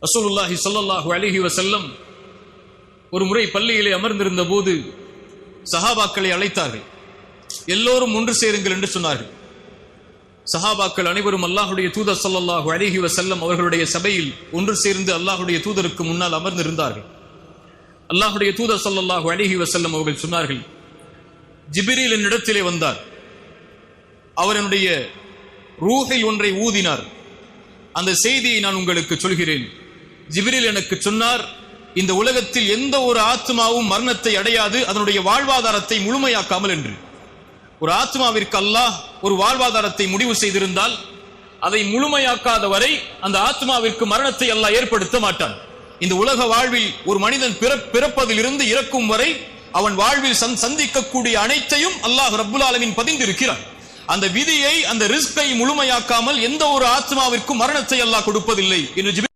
ரசூலுல்லாஹி ஸல்லல்லாஹு அலைஹி வஸல்லம் ஒரு முறை பள்ளியிலே அமர்ந்திருந்த போது சஹாபாக்களை அழைத்தார்கள். எல்லோரும் ஒன்று சேருங்கள் என்று சொன்னார்கள். சஹாபாக்கள் அனைவரும் அல்லாஹ்வுடைய தூதர் ஸல்லல்லாஹு அலைஹி வஸல்லம் அவர்களுடைய சபையில் ஒன்று சேர்ந்து அல்லாஹ்வுடைய தூதருக்கு முன்னால் அமர்ந்திருந்தார்கள். அல்லாஹ்வுடைய தூதர் ஸல்லல்லாஹு அலைஹி வஸல்லம் அவர்கள் சொன்னார்கள், ஜிப்ரீல் என்னிடத்திலே வந்தார். அவர் என்னுடைய ரூஹில் ஒன்றை ஊதினார். அந்த செய்தியை நான் உங்களுக்கு சொல்கிறேன். ஜிப்ரீல் எனக்கு சொன்னார், இந்த உலகத்தில் எந்த ஒரு ஆத்மாவும் மரணத்தை அடையாது அதனுடைய வாழ்வாதாரத்தை முழுமையாக்காமல் என்று. ஒரு ஆத்மாவிற்கு அல்லாஹ் ஒரு வாழ்வாதாரத்தை முடிவு செய்திருந்தால் அதை முழுமையாக்காத வரை அந்த ஆத்மாவிற்கு மரணத்தை அல்லாஹ் ஏற்படுத்த மாட்டான். இந்த உலக வாழ்வில் ஒரு மனிதன் பிறப்பதிலிருந்து இறக்கும் வரை அவன் வாழ்வில் சந்திக்கக்கூடிய அனைத்தையும் அல்லாஹ் ரப்புல் ஆலமீன் பதிந்திருக்கிறான். அந்த விதியை, அந்த ரிஸ்கை முழுமையாக்காமல் எந்த ஒரு ஆத்மாவிற்கும் மரணத்தை அல்லாஹ் கொடுப்பதில்லை என்று